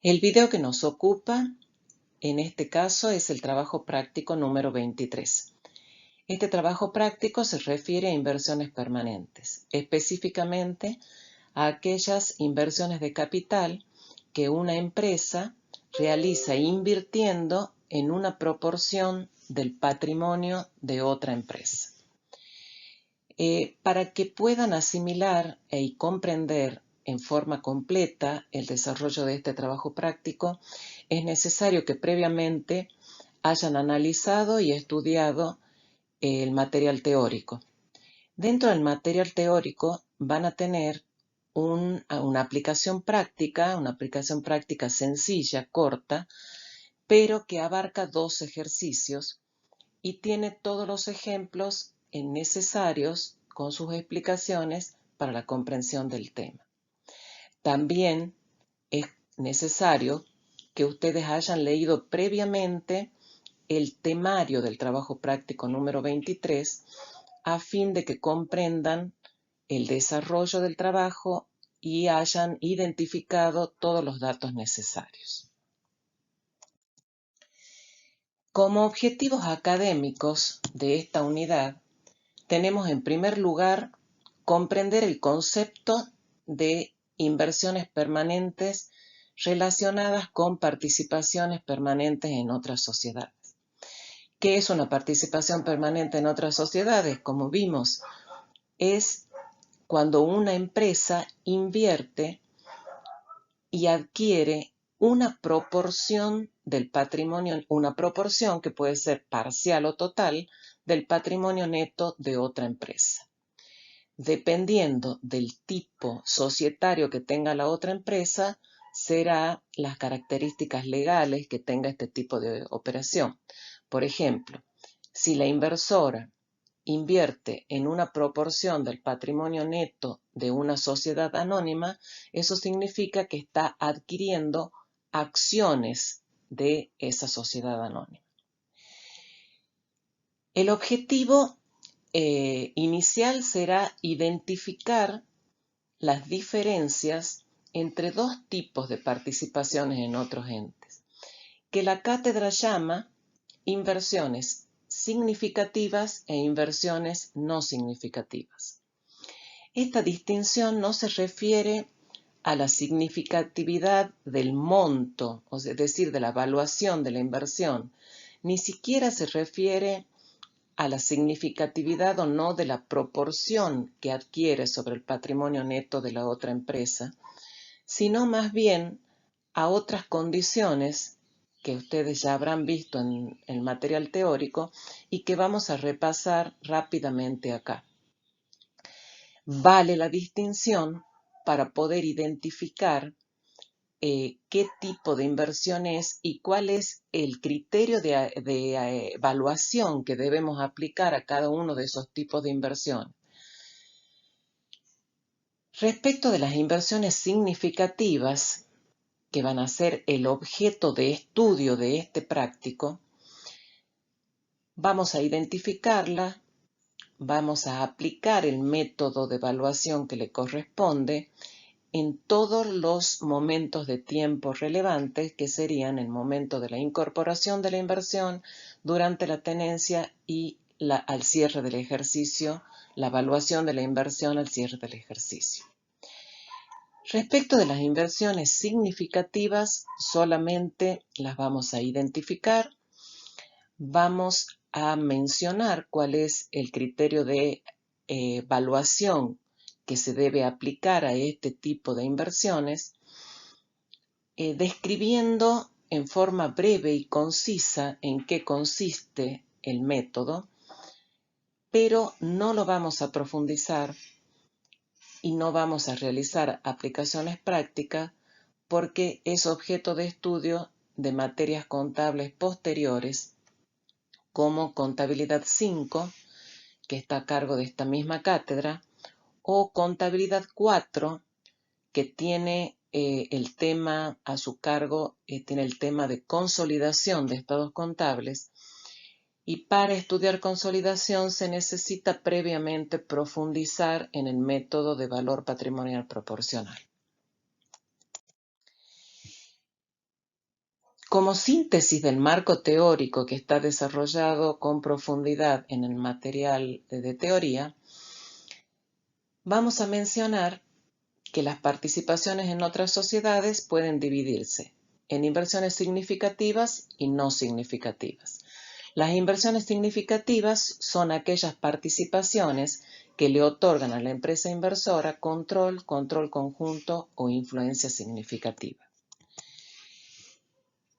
El video que nos ocupa en este caso es el trabajo práctico número 23. Este trabajo práctico se refiere a inversiones permanentes, específicamente a aquellas inversiones de capital que una empresa realiza invirtiendo en una proporción del patrimonio de otra empresa. Para que puedan asimilar y comprender en forma completa el desarrollo de este trabajo práctico, es necesario que previamente hayan analizado y estudiado el material teórico. Dentro del material teórico van a tener una aplicación práctica sencilla, corta, pero que abarca 2 ejercicios y tiene todos los ejemplos necesarios con sus explicaciones para la comprensión del tema. También es necesario que ustedes hayan leído previamente el temario del trabajo práctico número 23 a fin de que comprendan el desarrollo del trabajo y hayan identificado todos los datos necesarios. Como objetivos académicos de esta unidad, tenemos en primer lugar comprender el concepto de inversiones permanentes relacionadas con participaciones permanentes en otras sociedades. ¿Qué es una participación permanente en otras sociedades? Como vimos, es cuando una empresa invierte y adquiere una proporción del patrimonio, una proporción que puede ser parcial o total del patrimonio neto de otra empresa. Dependiendo del tipo societario que tenga la otra empresa, será las características legales que tenga este tipo de operación. Por ejemplo, si la inversora invierte en una proporción del patrimonio neto de una sociedad anónima, eso significa que está adquiriendo acciones de esa sociedad anónima. El objetivo inicial será identificar las diferencias entre 2 tipos de participaciones en otros entes, que la cátedra llama inversiones significativas e inversiones no significativas. Esta distinción no se refiere a la significatividad del monto, es decir, de la evaluación de la inversión, ni siquiera se refiere a la significatividad o no de la proporción que adquiere sobre el patrimonio neto de la otra empresa, sino más bien a otras condiciones que ustedes ya habrán visto en el material teórico y que vamos a repasar rápidamente acá. Vale la distinción para poder identificar qué tipo de inversión es y cuál es el criterio de evaluación que debemos aplicar a cada uno de esos tipos de inversión. Respecto de las inversiones significativas, que van a ser el objeto de estudio de este práctico, vamos a identificarla, vamos a aplicar el método de evaluación que le corresponde en todos los momentos de tiempo relevantes, que serían el momento de la incorporación de la inversión, durante la tenencia y al cierre del ejercicio, la evaluación de la inversión al cierre del ejercicio. Respecto de las inversiones significativas, solamente las vamos a identificar, vamos a mencionar cuál es el criterio de evaluación que se debe aplicar a este tipo de inversiones, describiendo en forma breve y concisa en qué consiste el método, pero no lo vamos a profundizar y no vamos a realizar aplicaciones prácticas porque es objeto de estudio de materias contables posteriores como Contabilidad 5, que está a cargo de esta misma cátedra, o Contabilidad 4, que tiene el tema a su cargo, tiene el tema de consolidación de estados contables, y para estudiar consolidación se necesita previamente profundizar en el método de valor patrimonial proporcional. Como síntesis del marco teórico que está desarrollado con profundidad en el material de teoría, vamos a mencionar que las participaciones en otras sociedades pueden dividirse en inversiones significativas y no significativas. Las inversiones significativas son aquellas participaciones que le otorgan a la empresa inversora control conjunto o influencia significativa.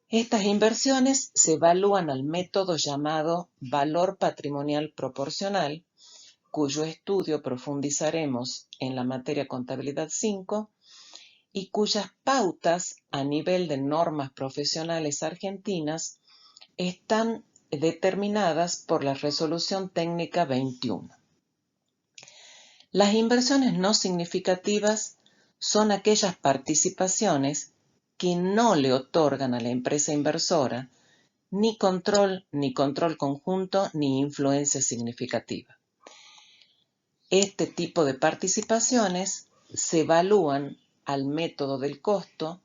Estas inversiones se evalúan al método llamado valor patrimonial proporcional, cuyo estudio profundizaremos en la materia Contabilidad 5 y cuyas pautas a nivel de normas profesionales argentinas están determinadas por la Resolución Técnica 21. Las inversiones no significativas son aquellas participaciones que no le otorgan a la empresa inversora ni control conjunto, ni influencia significativa. Este tipo de participaciones se evalúan al método del costo,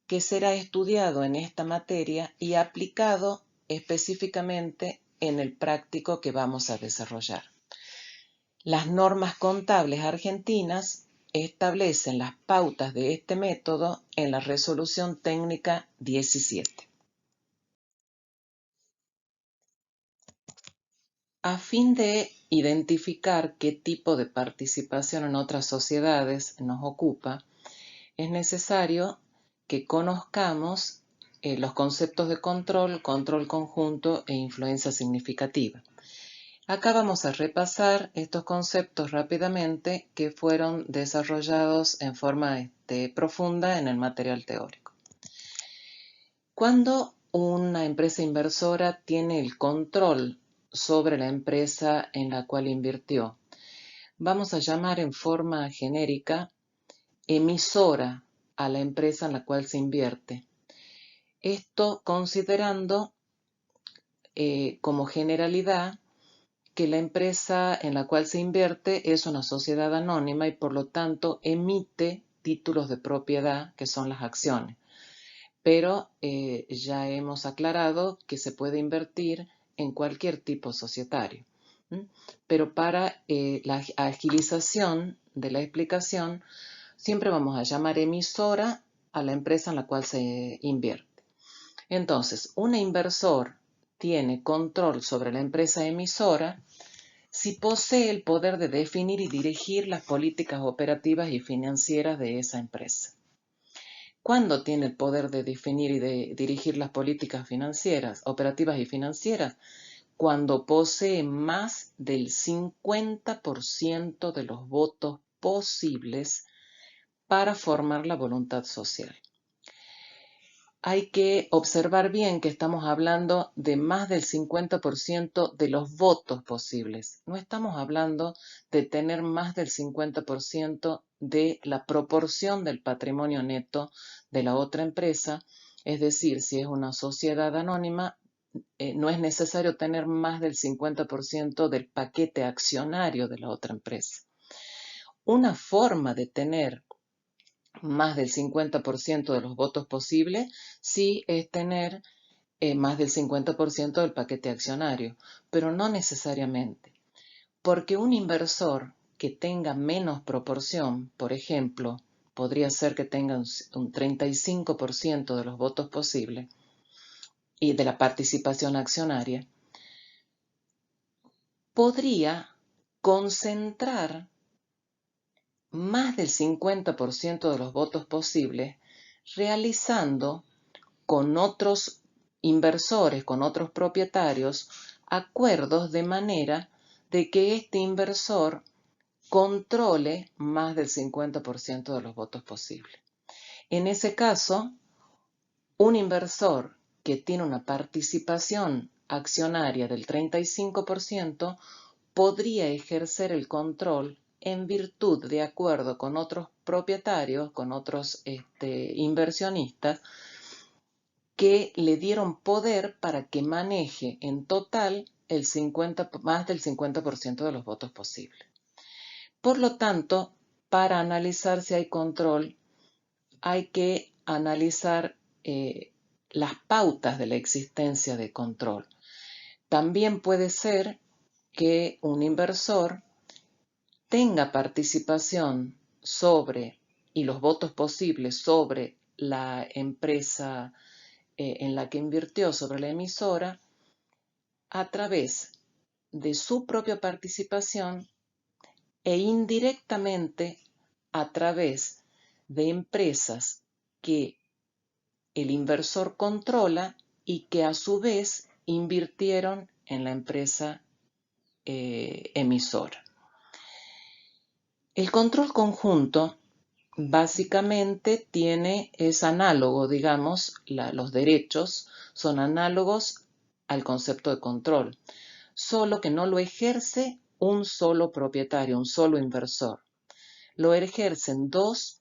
que será estudiado en esta materia y aplicado específicamente en el práctico que vamos a desarrollar. Las normas contables argentinas establecen las pautas de este método en la Resolución Técnica 17. A fin de identificar qué tipo de participación en otras sociedades nos ocupa, es necesario que conozcamos los conceptos de control conjunto e influencia significativa. Acá vamos a repasar estos conceptos rápidamente que fueron desarrollados en forma profunda en el material teórico. Cuando una empresa inversora tiene el control sobre la empresa en la cual invirtió, vamos a llamar en forma genérica emisora a la empresa en la cual se invierte. Esto considerando como generalidad que la empresa en la cual se invierte es una sociedad anónima y por lo tanto emite títulos de propiedad que son las acciones. Pero ya hemos aclarado que se puede invertir en cualquier tipo societario. Pero para la agilización de la explicación, siempre vamos a llamar emisora a la empresa en la cual se invierte. Entonces, un inversor tiene control sobre la empresa emisora si posee el poder de definir y dirigir las políticas operativas y financieras de esa empresa. ¿Cuándo tiene el poder de definir y de dirigir las políticas financieras, operativas y financieras? Cuando posee más del 50% de los votos posibles para formar la voluntad social. Hay que observar bien que estamos hablando de más del 50% de los votos posibles. No estamos hablando de tener más del 50% de la proporción del patrimonio neto de la otra empresa. Es decir, si es una sociedad anónima, no es necesario tener más del 50% del paquete accionario de la otra empresa. Una forma de tener más del 50% de los votos posibles, sí es tener más del 50% del paquete accionario, pero no necesariamente, porque un inversor que tenga menos proporción, por ejemplo, podría ser que tenga un 35% de los votos posibles y de la participación accionaria, podría concentrar más del 50% de los votos posibles realizando con otros inversores, con otros propietarios, acuerdos de manera de que este inversor controle más del 50% de los votos posibles. En ese caso, un inversor que tiene una participación accionaria del 35% podría ejercer el control en virtud de acuerdo con otros propietarios, con otros inversionistas, que le dieron poder para que maneje en total más del 50% de los votos posibles. Por lo tanto, para analizar si hay control, hay que analizar las pautas de la existencia de control. También puede ser que un inversor tenga participación sobre y los votos posibles sobre la empresa en la que invirtió, sobre la emisora, a través de su propia participación e indirectamente a través de empresas que el inversor controla y que a su vez invirtieron en la empresa emisora. El control conjunto básicamente es análogo, digamos, los derechos son análogos al concepto de control, solo que no lo ejerce un solo propietario, un solo inversor. Lo ejercen dos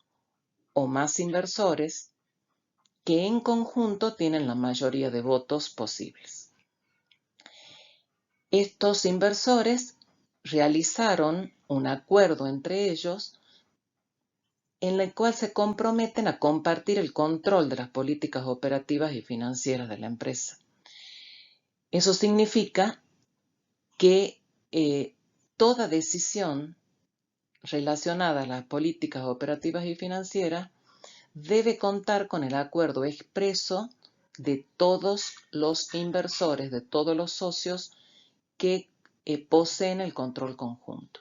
o más inversores que en conjunto tienen la mayoría de votos posibles. Estos inversores realizaron un acuerdo entre ellos en el cual se comprometen a compartir el control de las políticas operativas y financieras de la empresa. Eso significa que toda decisión relacionada a las políticas operativas y financieras debe contar con el acuerdo expreso de todos los inversores, de todos los socios que poseen el control conjunto.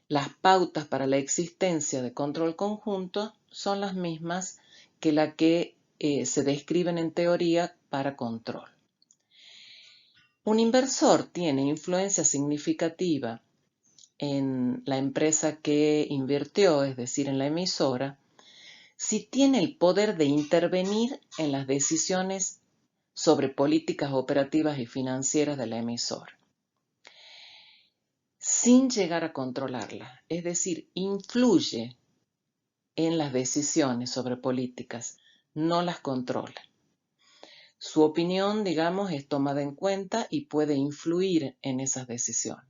Las pautas para la existencia de control conjunto son las mismas que las que se describen en teoría para control. Un inversor tiene influencia significativa en la empresa que invirtió, es decir, en la emisora, si tiene el poder de intervenir en las decisiones sobre políticas operativas y financieras de la emisora, sin llegar a controlarla, es decir, influye en las decisiones sobre políticas, no las controla. Su opinión, digamos, es tomada en cuenta y puede influir en esas decisiones.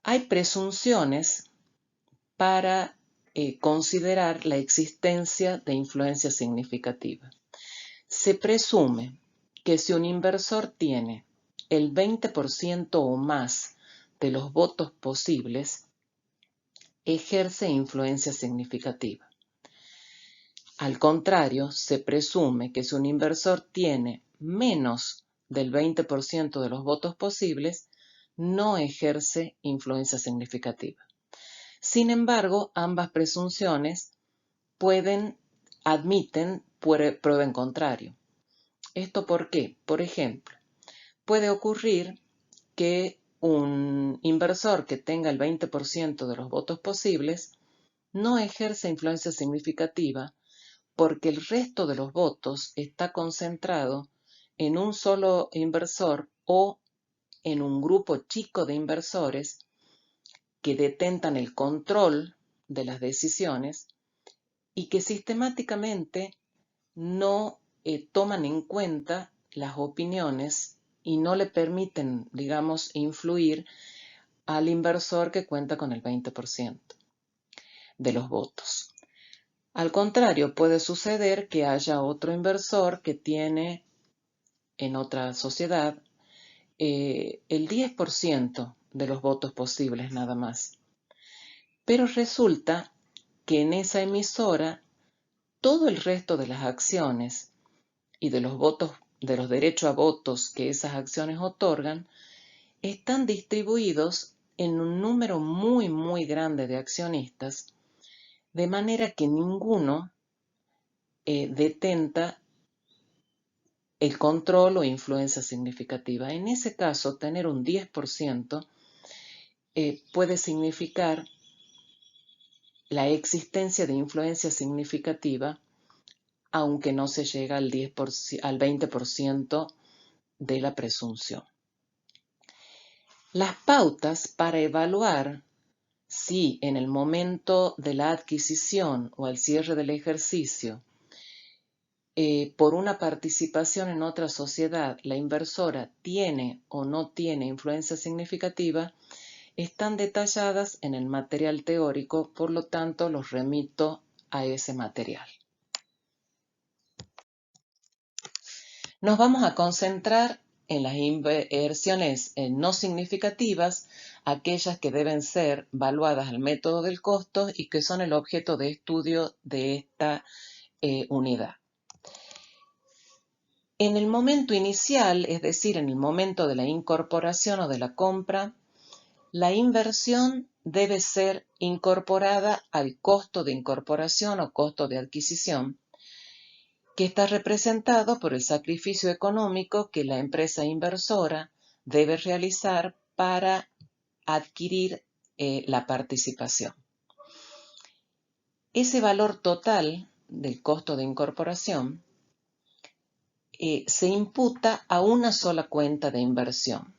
Hay presunciones para considerar la existencia de influencia significativa. Se presume que si un inversor tiene el 20% o más de los votos posibles, ejerce influencia significativa. Al contrario, se presume que si un inversor tiene menos del 20% de los votos posibles, no ejerce influencia significativa. Sin embargo, ambas presunciones admiten prueba en contrario. ¿Esto por qué? Por ejemplo, puede ocurrir que un inversor que tenga el 20% de los votos posibles no ejerce influencia significativa porque el resto de los votos está concentrado en un solo inversor o en un grupo chico de inversores que detentan el control de las decisiones y que sistemáticamente no toman en cuenta las opiniones y no le permiten, digamos, influir al inversor que cuenta con el 20% de los votos. Al contrario, puede suceder que haya otro inversor que tiene en otra sociedad el 10% de los votos posibles nada más. Pero resulta que en esa emisora todo el resto de las acciones y de los votos, de los derechos a votos que esas acciones otorgan, están distribuidos en un número muy, muy grande de accionistas, de manera que ninguno detenta el control o influencia significativa. En ese caso, tener un 10% puede significar la existencia de influencia significativa, aunque no se llega al 20% de la presunción. Las pautas para evaluar si en el momento de la adquisición o al cierre del ejercicio, por una participación en otra sociedad, la inversora tiene o no tiene influencia significativa, están detalladas en el material teórico, por lo tanto los remito a ese material. Nos vamos a concentrar en las inversiones no significativas, aquellas que deben ser valuadas al método del costo y que son el objeto de estudio de esta unidad. En el momento inicial, es decir, en el momento de la incorporación o de la compra, la inversión debe ser incorporada al costo de incorporación o costo de adquisición, que está representado por el sacrificio económico que la empresa inversora debe realizar para adquirir la participación. Ese valor total del costo de incorporación se imputa a una sola cuenta de inversión,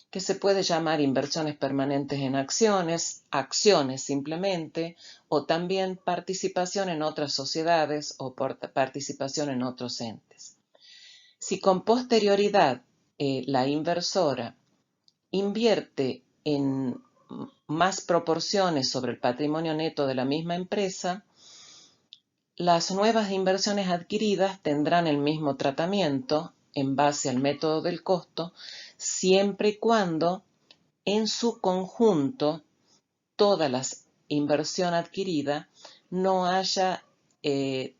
que se puede llamar inversiones permanentes en acciones, acciones simplemente, o también participación en otras sociedades o participación en otros entes. Si con posterioridad la inversora invierte en más proporciones sobre el patrimonio neto de la misma empresa, las nuevas inversiones adquiridas tendrán el mismo tratamiento en base al método del costo, siempre y cuando en su conjunto toda la inversión adquirida no haya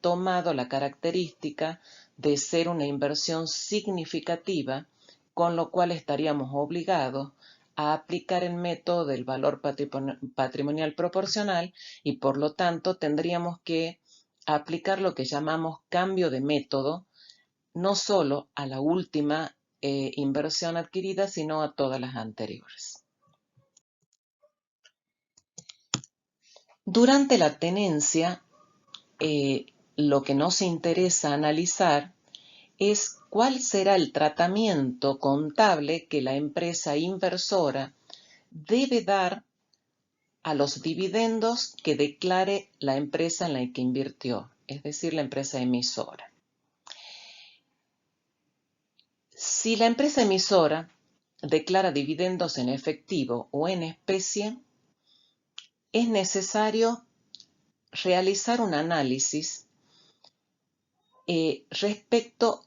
tomado la característica de ser una inversión significativa, con lo cual estaríamos obligados a aplicar el método del valor patrimonial proporcional y por lo tanto tendríamos que aplicar lo que llamamos cambio de método, no solo a la última inversión adquirida, sino a todas las anteriores. Durante la tenencia, lo que nos interesa analizar es cuál será el tratamiento contable que la empresa inversora debe dar a los dividendos que declare la empresa en la que invirtió, es decir, la empresa emisora. Si la empresa emisora declara dividendos en efectivo o en especie, es necesario realizar un análisis respecto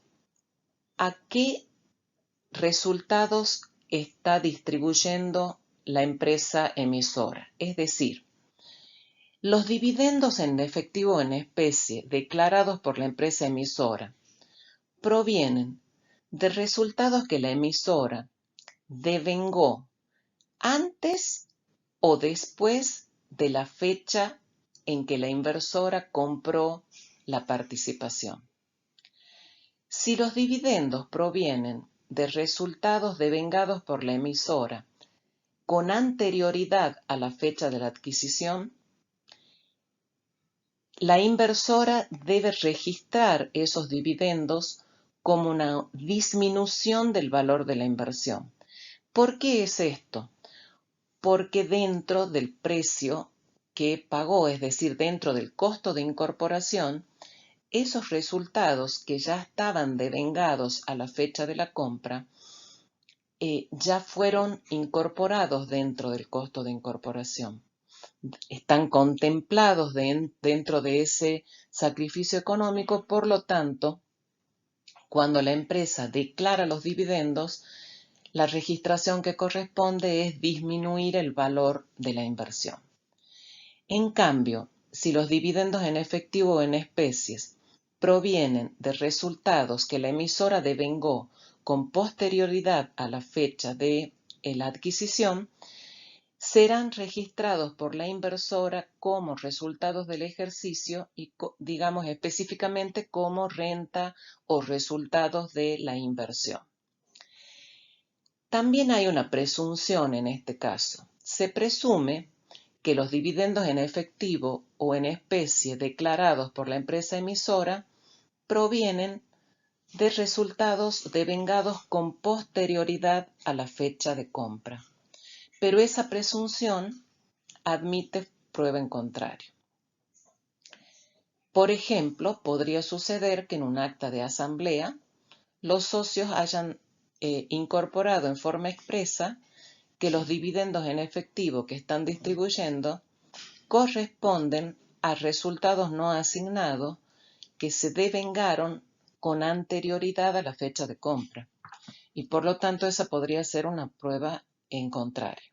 a qué resultados está distribuyendo la empresa emisora. Es decir, los dividendos en efectivo o en especie declarados por la empresa emisora provienen de resultados que la emisora devengó antes o después de la fecha en que la inversora compró la participación. Si los dividendos provienen de resultados devengados por la emisora con anterioridad a la fecha de la adquisición, la inversora debe registrar esos dividendos como una disminución del valor de la inversión. ¿Por qué es esto? Porque dentro del precio que pagó, es decir, dentro del costo de incorporación, esos resultados que ya estaban devengados a la fecha de la compra ya fueron incorporados dentro del costo de incorporación. Están contemplados dentro de ese sacrificio económico, por lo tanto, cuando la empresa declara los dividendos, la registración que corresponde es disminuir el valor de la inversión. En cambio, si los dividendos en efectivo o en especies provienen de resultados que la emisora devengó con posterioridad a la fecha de la adquisición, serán registrados por la inversora como resultados del ejercicio y, digamos específicamente, como renta o resultados de la inversión. También hay una presunción en este caso. Se presume que los dividendos en efectivo o en especie declarados por la empresa emisora provienen de resultados devengados con posterioridad a la fecha de compra. Pero esa presunción admite prueba en contrario. Por ejemplo, podría suceder que en un acta de asamblea los socios hayan incorporado en forma expresa que los dividendos en efectivo que están distribuyendo corresponden a resultados no asignados que se devengaron con anterioridad a la fecha de compra. Y por lo tanto esa podría ser una prueba en contrario.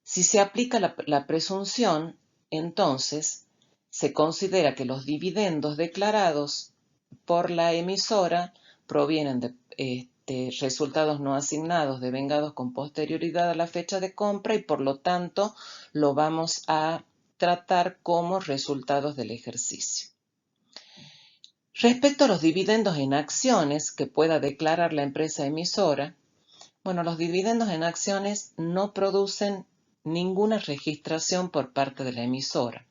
Si se aplica la presunción, entonces se considera que los dividendos declarados por la emisora provienen de resultados no asignados devengados con posterioridad a la fecha de compra y por lo tanto lo vamos a tratar como resultados del ejercicio. Respecto a los dividendos en acciones que pueda declarar la empresa emisora, bueno, los dividendos en acciones no producen ninguna registración por parte de la emisora.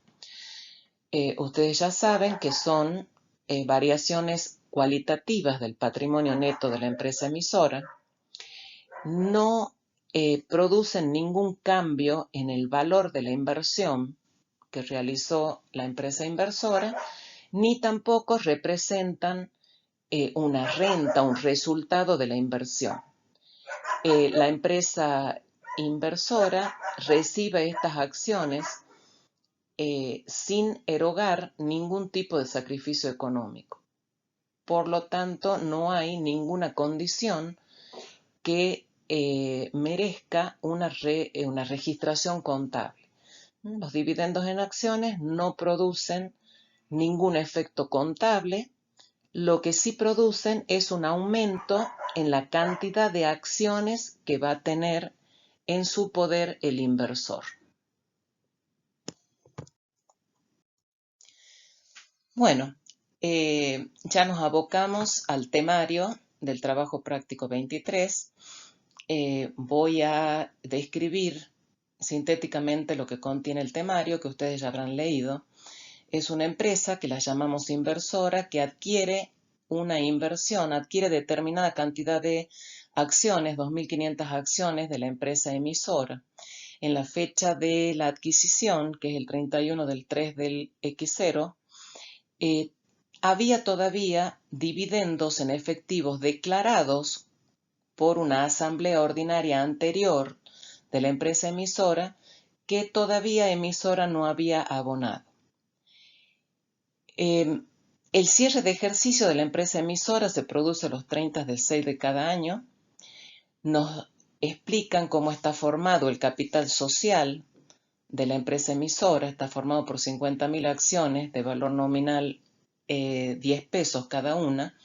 Ustedes ya saben que son variaciones cualitativas del patrimonio neto de la empresa emisora. No producen ningún cambio en el valor de la inversión que realizó la empresa inversora, ni tampoco representan una renta, un resultado de la inversión. La empresa inversora recibe estas acciones sin erogar ningún tipo de sacrificio económico. Por lo tanto, no hay ninguna condición que merezca una registración contable. Los dividendos en acciones no producen ningún efecto contable. Lo que sí producen es un aumento en la cantidad de acciones que va a tener en su poder el inversor. Bueno, ya nos abocamos al temario del trabajo práctico 23. Voy a describir sintéticamente lo que contiene el temario, que ustedes ya habrán leído. Es una empresa que la llamamos inversora, que adquiere una inversión, adquiere determinada cantidad de acciones, 2.500 acciones de la empresa emisora. En la fecha de la adquisición, que es el 31 del 3 del X0, había todavía dividendos en efectivos declarados por una asamblea ordinaria anterior de la empresa emisora que todavía emisora no había abonado. El cierre de ejercicio de la empresa emisora se produce los 30 del 6 de cada año. Nos explican cómo está formado el capital social de la empresa emisora. Está formado por 50.000 acciones de valor nominal 10 pesos cada una.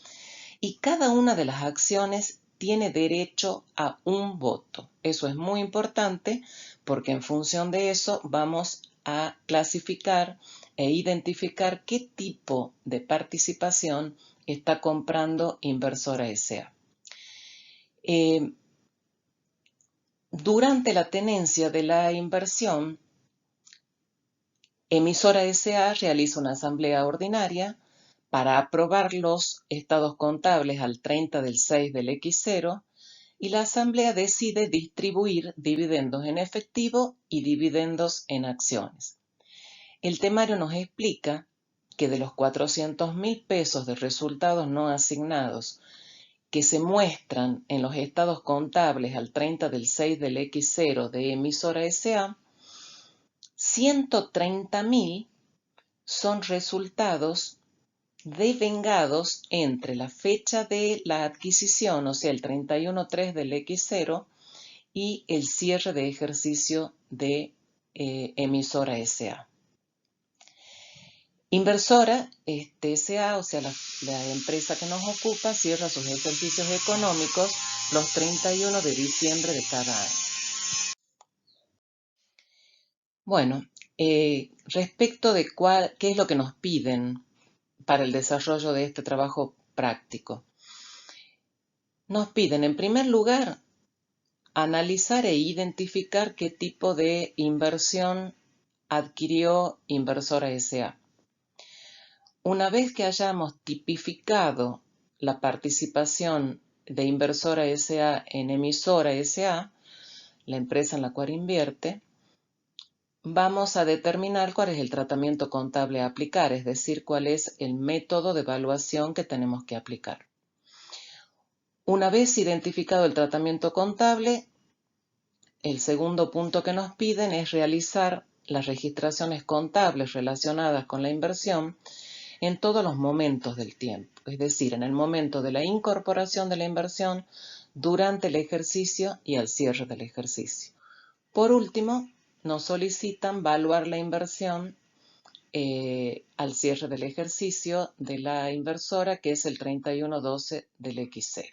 Y cada una de las acciones tiene derecho a un voto. Eso es muy importante porque en función de eso vamos a clasificar e identificar qué tipo de participación está comprando Inversora S.A. Durante la tenencia de la inversión, Emisora S.A. realiza una asamblea ordinaria para aprobar los estados contables al 30 del 6 del X0 y la asamblea decide distribuir dividendos en efectivo y dividendos en acciones. El temario nos explica que de los 400.000 pesos de resultados no asignados que se muestran en los estados contables al 30 del 6 del X0 de Emisora S.A., 130.000 son resultados devengados entre la fecha de la adquisición, o sea, el 31/3 del X0, y el cierre de ejercicio de Emisora S.A. Inversora S.A., o sea, la empresa que nos ocupa, cierra sus ejercicios económicos los 31 de diciembre de cada año. Bueno, respecto de qué es lo que nos piden para el desarrollo de este trabajo práctico. Nos piden, en primer lugar, analizar e identificar qué tipo de inversión adquirió Inversora S.A. Una vez que hayamos tipificado la participación de Inversora S.A. en Emisora S.A., la empresa en la cual invierte, vamos a determinar cuál es el tratamiento contable a aplicar, es decir, cuál es el método de evaluación que tenemos que aplicar. Una vez identificado el tratamiento contable, el segundo punto que nos piden es realizar las registraciones contables relacionadas con la inversión en todos los momentos del tiempo, es decir, en el momento de la incorporación de la inversión, durante el ejercicio y al cierre del ejercicio. Por último, nos solicitan evaluar la inversión al cierre del ejercicio de la inversora, que es el 31/12 del X0.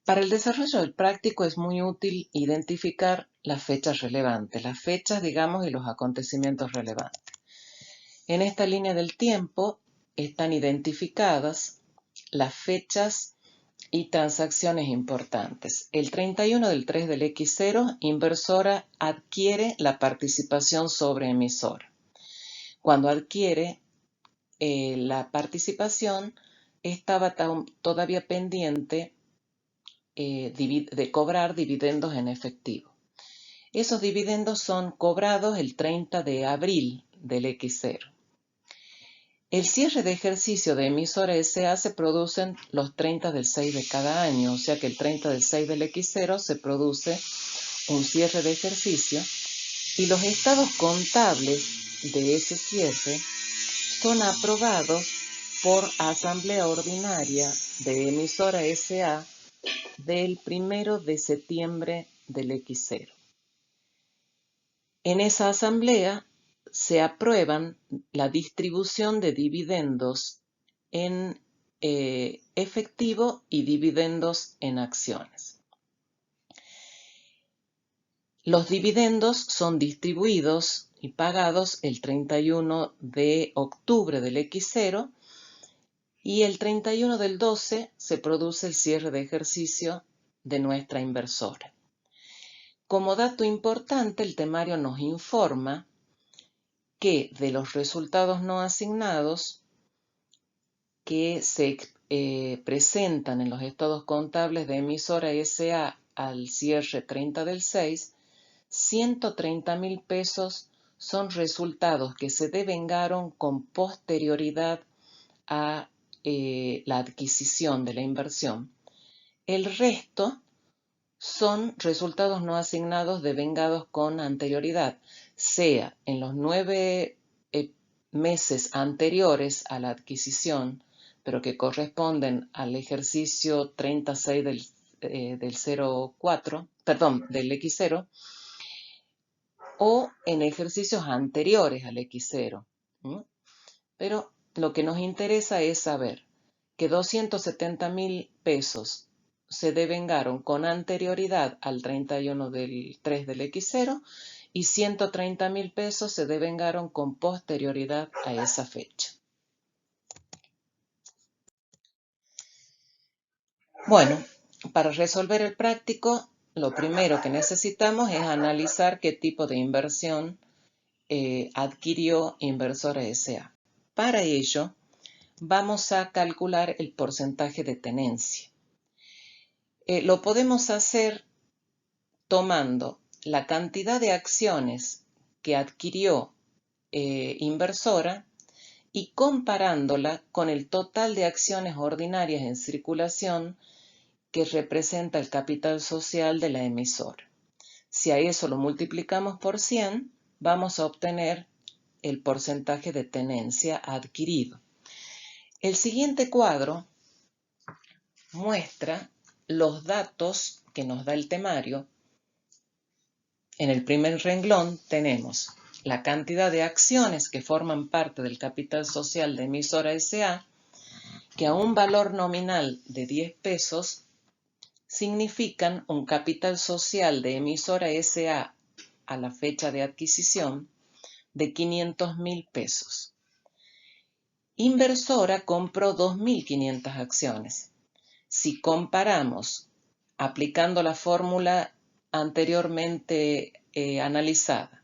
Para el desarrollo del práctico es muy útil identificar las fechas relevantes, las fechas, digamos, y los acontecimientos relevantes. En esta línea del tiempo están identificadas las fechas y transacciones importantes. El 31/3 del X0, inversora adquiere la participación sobre emisora. Cuando adquiere la participación, estaba todavía pendiente de cobrar dividendos en efectivo. Esos dividendos son cobrados el 30 de abril del X0. El cierre de ejercicio de emisora SA se producen los 30/6 de cada año, o sea que el 30/6 del X0 se produce un cierre de ejercicio y los estados contables de ese cierre son aprobados por asamblea ordinaria de emisora SA del 1 de septiembre del X0. En esa asamblea se aprueban la distribución de dividendos en efectivo y dividendos en acciones. Los dividendos son distribuidos y pagados el 31 de octubre del X0 y el 31/12 se produce el cierre de ejercicio de nuestra inversora. Como dato importante, el temario nos informa que de los resultados no asignados que se presentan en los estados contables de emisora SA al cierre 30/6, 130.000 pesos son resultados que se devengaron con posterioridad a la adquisición de la inversión. El resto son resultados no asignados devengados con anterioridad, sea en los 9 meses anteriores a la adquisición, pero que corresponden al ejercicio 36 del 04, perdón, del X0, o en ejercicios anteriores al X0. Pero lo que nos interesa es saber que 270.000 pesos se devengaron con anterioridad al 31/3 del X0 y 130.000 pesos se devengaron con posterioridad a esa fecha. Bueno, para resolver el práctico, lo primero que necesitamos es analizar qué tipo de inversión adquirió Inversora SA. Para ello, vamos a calcular el porcentaje de tenencia. Lo podemos hacer tomando la cantidad de acciones que adquirió Inversora y comparándola con el total de acciones ordinarias en circulación que representa el capital social de la emisora. Si a eso lo multiplicamos por 100, vamos a obtener el porcentaje de tenencia adquirido. El siguiente cuadro muestra los datos que nos da el temario. En el primer renglón tenemos la cantidad de acciones que forman parte del capital social de emisora SA, que a un valor nominal de 10 pesos significan un capital social de emisora SA a la fecha de adquisición de 500.000 pesos. Inversora compró 2.500 acciones. Si comparamos aplicando la fórmula anteriormente analizada,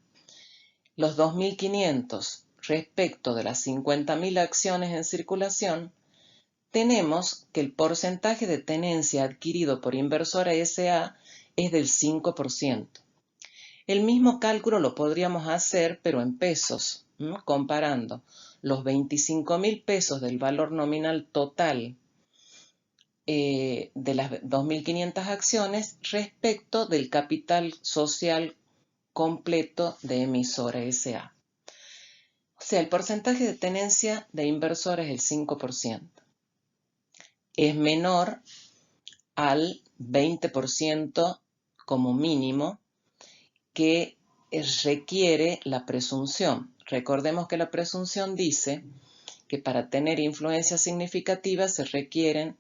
los 2.500 respecto de las 50.000 acciones en circulación, tenemos que el porcentaje de tenencia adquirido por Inversora SA es del 5%. El mismo cálculo lo podríamos hacer, pero en pesos, ¿no? Comparando los 25.000 pesos del valor nominal total de las 2.500 acciones respecto del capital social completo de Emisora SA. sea, el porcentaje de tenencia de inversora es el 5%. Es menor al 20% como mínimo que requiere la presunción. Recordemos que la presunción dice que para tener influencia significativa se requieren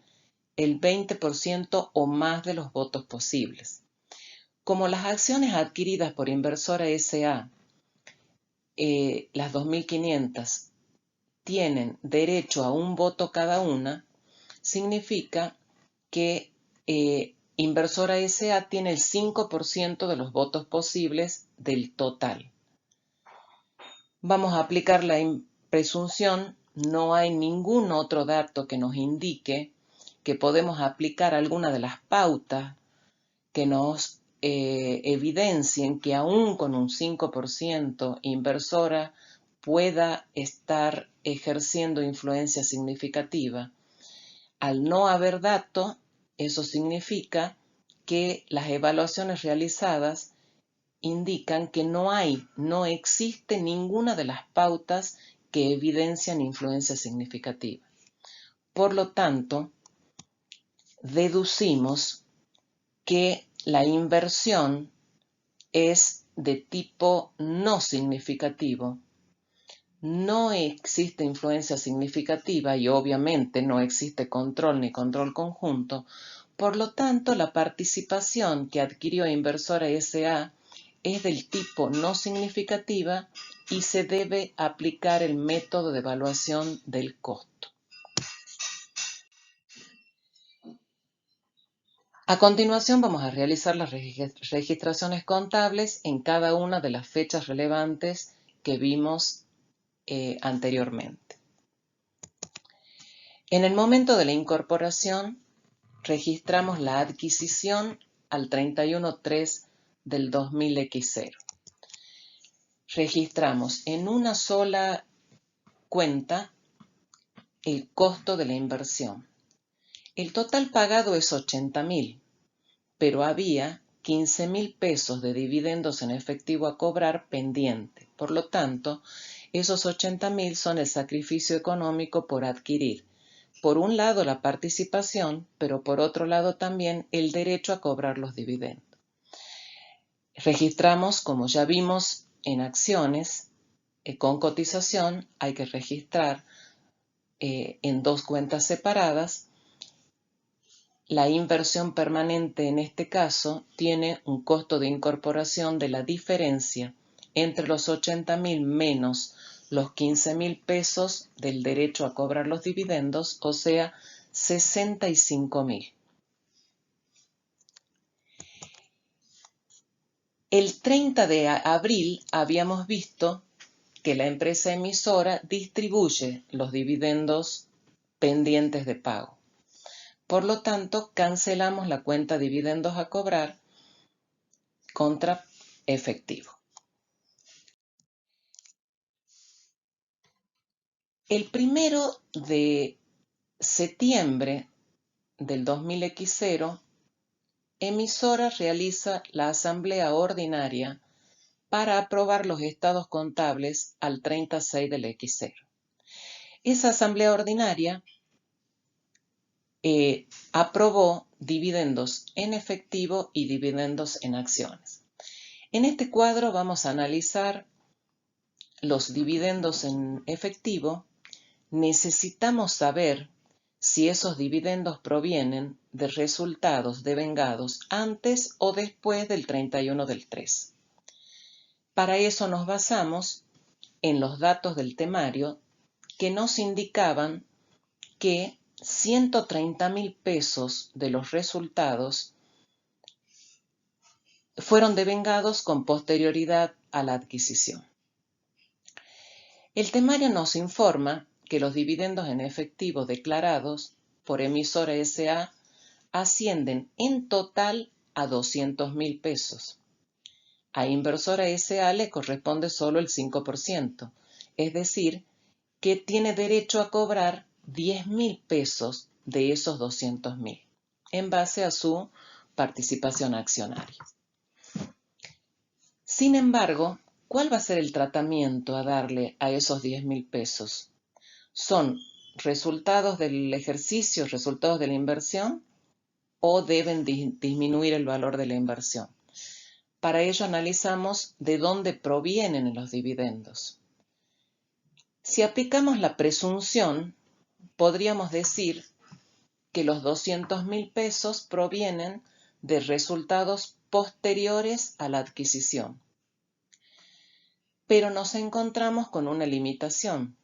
el 20% o más de los votos posibles. Como las acciones adquiridas por Inversora S.A., las 2.500, tienen derecho a un voto cada una, significa que Inversora S.A. tiene el 5% de los votos posibles del total. Vamos a aplicar la presunción. No hay ningún otro dato que nos indique que podemos aplicar alguna de las pautas que nos evidencien que aún con un 5% Inversora pueda estar ejerciendo influencia significativa. Al no haber dato, eso significa que las evaluaciones realizadas indican que no existe ninguna de las pautas que evidencian influencia significativa. Por lo tanto, deducimos que la inversión es de tipo no significativo. No existe influencia significativa y obviamente no existe control ni control conjunto. Por lo tanto, la participación que adquirió Inversora S.A. es del tipo no significativa y se debe aplicar el método de evaluación del costo. A continuación vamos a realizar las registraciones contables en cada una de las fechas relevantes que vimos anteriormente. En el momento de la incorporación, registramos la adquisición al 31/3 del 2000X0. Registramos en una sola cuenta el costo de la inversión. El total pagado es 80.000, pero había 15.000 pesos de dividendos en efectivo a cobrar pendiente. Por lo tanto, esos 80.000 son el sacrificio económico por adquirir, por un lado la participación, pero por otro lado también el derecho a cobrar los dividendos. Registramos, como ya vimos en acciones, con cotización hay que registrar en dos cuentas separadas. La inversión permanente en este caso tiene un costo de incorporación de la diferencia entre los 80.000 menos los 15.000 pesos del derecho a cobrar los dividendos, o sea, 65.000. El 30 de abril habíamos visto que la empresa emisora distribuye los dividendos pendientes de pago. Por lo tanto, cancelamos la cuenta dividendos a cobrar contra efectivo. El 1 de septiembre del 2000X0, emisora realiza la asamblea ordinaria para aprobar los estados contables al 30/6 del X0. Esa asamblea ordinaria aprobó dividendos en efectivo y dividendos en acciones. En este cuadro vamos a analizar los dividendos en efectivo. Necesitamos saber si esos dividendos provienen de resultados devengados antes o después del 31/3. Para eso nos basamos en los datos del temario que nos indicaban que 130.000 pesos de los resultados fueron devengados con posterioridad a la adquisición. El temario nos informa que los dividendos en efectivo declarados por Emisora S.A. ascienden en total a 200.000 pesos. A Inversora S.A. le corresponde solo el 5%, es decir, que tiene derecho a cobrar 10.000 pesos de esos 200.000, en base a su participación accionaria. Sin embargo, ¿Cuál va a ser el tratamiento a darle a esos 10.000 pesos? ¿Son resultados del ejercicio, resultados de la inversión, o deben disminuir el valor de la inversión? Para ello analizamos de dónde provienen los dividendos. Si aplicamos la presunción, podríamos decir que los 200.000 pesos provienen de resultados posteriores a la adquisición. Pero nos encontramos con una limitación,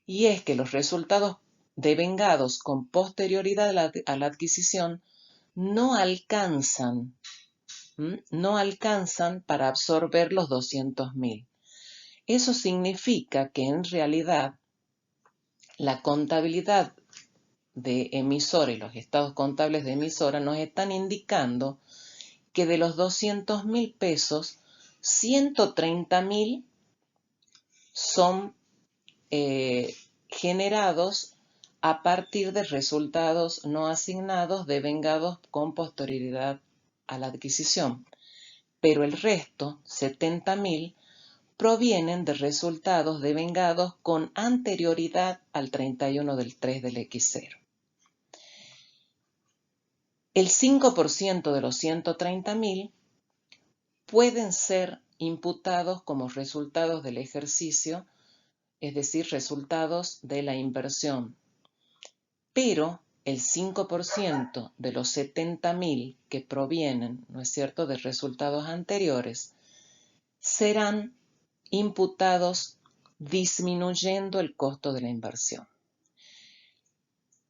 y es que los resultados devengados con posterioridad a la adquisición no alcanzan para absorber los 200.000. Eso significa que en realidad la contabilidad de emisora y los estados contables de emisora nos están indicando que de los 200.000 pesos, 130.000 son generados a partir de resultados no asignados devengados con posterioridad a la adquisición, pero el resto, 70.000, provienen de resultados devengados con anterioridad al 31 del 3 del X0. El 5% de los 130.000 pueden ser imputados como resultados del ejercicio, es decir, resultados de la inversión. Pero el 5% de los 70.000 que provienen, ¿no es cierto?, de resultados anteriores, serán imputados disminuyendo el costo de la inversión.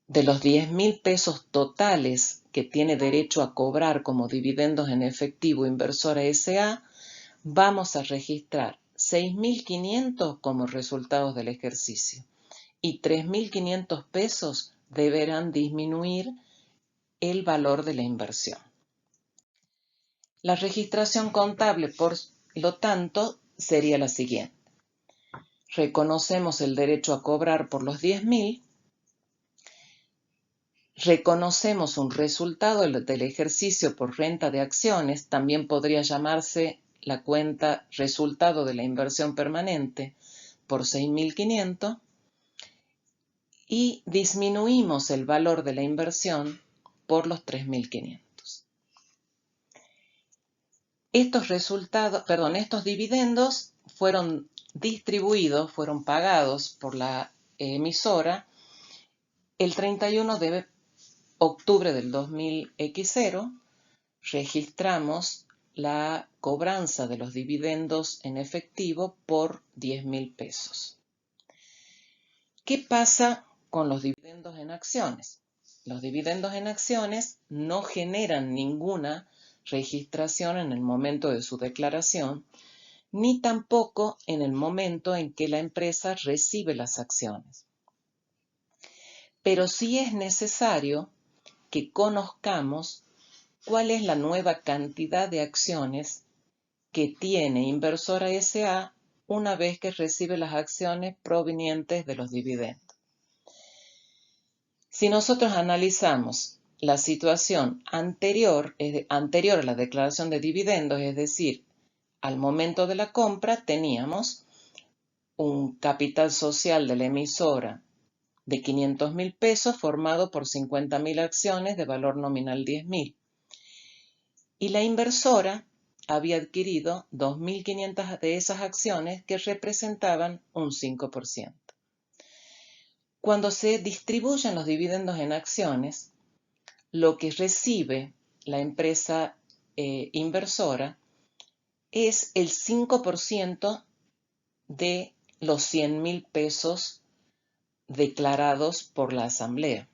De los 10.000 pesos totales que tiene derecho a cobrar como dividendos en efectivo Inversora S.A., vamos a registrar 6.500 como resultados del ejercicio y 3.500 pesos deberán disminuir el valor de la inversión. La registración contable, por lo tanto, sería la siguiente. Reconocemos el derecho a cobrar por los 10.000, reconocemos un resultado del ejercicio por renta de acciones, también podría llamarse la cuenta resultado de la inversión permanente por 6.500, y disminuimos el valor de la inversión por los 3.500. Estos dividendos fueron distribuidos, fueron pagados por la emisora el 31 de octubre del 2000X0. Registramos la cobranza de los dividendos en efectivo por 10.000 pesos. ¿Qué pasa con los dividendos en acciones? Los dividendos en acciones no generan ninguna registración en el momento de su declaración, ni tampoco en el momento en que la empresa recibe las acciones. Pero sí es necesario que conozcamos cuál es la nueva cantidad de acciones que tiene Inversora S.A. una vez que recibe las acciones provenientes de los dividendos. Si nosotros analizamos la situación anterior a la declaración de dividendos, es decir, al momento de la compra teníamos un capital social de la emisora de 500.000 pesos formado por 50.000 acciones de valor nominal 10.000. Y la inversora había adquirido 2.500 de esas acciones que representaban un 5%. Cuando se distribuyen los dividendos en acciones, lo que recibe la empresa inversora es el 5% de los 100.000 pesos declarados por la asamblea.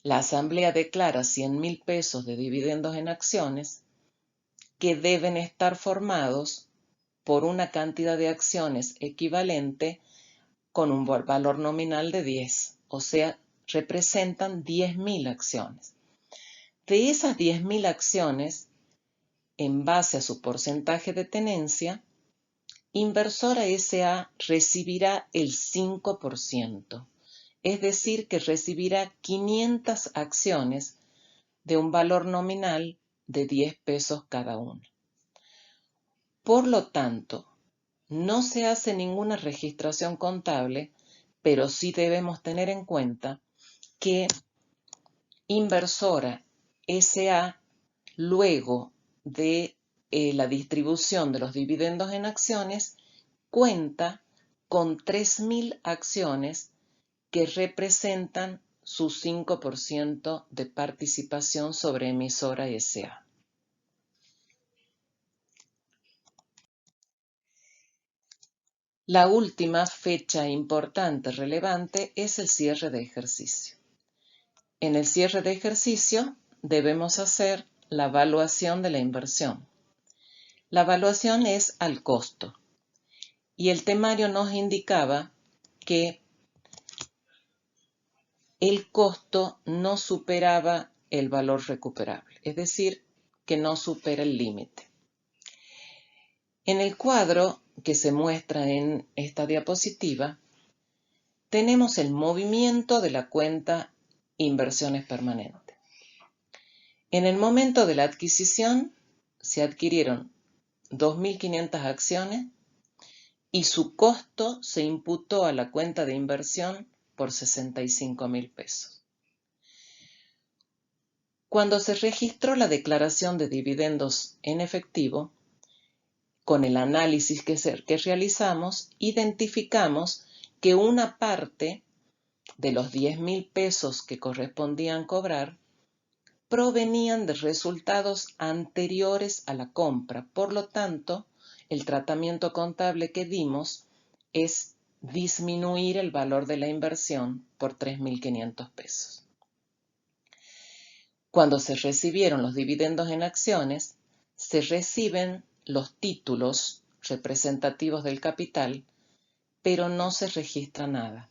La asamblea declara 100.000 pesos de dividendos en acciones que deben estar formados por una cantidad de acciones equivalente con un valor nominal de 10, o sea, representan 10.000 acciones. De esas 10.000 acciones, en base a su porcentaje de tenencia, Inversora S.A. recibirá el 5%, es decir, que recibirá 500 acciones de un valor nominal de 10 pesos cada una. Por lo tanto, no se hace ninguna registración contable, pero sí debemos tener en cuenta que Inversora S.A., luego de la distribución de los dividendos en acciones, cuenta con 3.000 acciones que representan su 5% de participación sobre Emisora S.A. La última fecha importante relevante es el cierre de ejercicio. En el cierre de ejercicio debemos hacer la evaluación de la inversión. La evaluación es al costo y el temario nos indicaba que el costo no superaba el valor recuperable, es decir, que no supera el límite. En el cuadro que se muestra en esta diapositiva, tenemos el movimiento de la cuenta Inversiones Permanentes. En el momento de la adquisición se adquirieron 2.500 acciones y su costo se imputó a la cuenta de inversión por 65.000 pesos. Cuando se registró la declaración de dividendos en efectivo, con el análisis que realizamos, identificamos que una parte de los 10.000 pesos que correspondían cobrar provenían de resultados anteriores a la compra. Por lo tanto, el tratamiento contable que dimos es disminuir el valor de la inversión por 3.500 pesos. Cuando se recibieron los dividendos en acciones, se reciben los títulos representativos del capital, pero no se registra nada.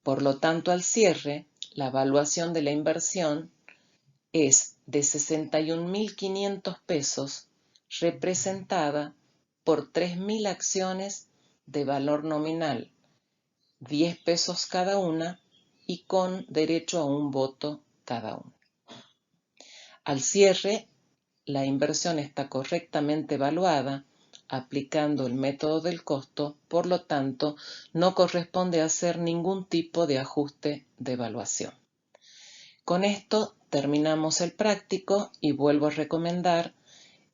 Por lo tanto, al cierre, la evaluación de la inversión es de 61.500 pesos, representada por 3.000 acciones de valor nominal, 10 pesos cada una y con derecho a un voto cada una. Al cierre, la inversión está correctamente evaluada aplicando el método del costo, por lo tanto, no corresponde hacer ningún tipo de ajuste de evaluación. Con esto terminamos el práctico y vuelvo a recomendar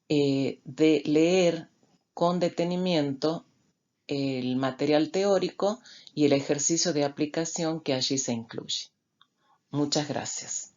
de leer con detenimiento el material teórico y el ejercicio de aplicación que allí se incluye. Muchas gracias.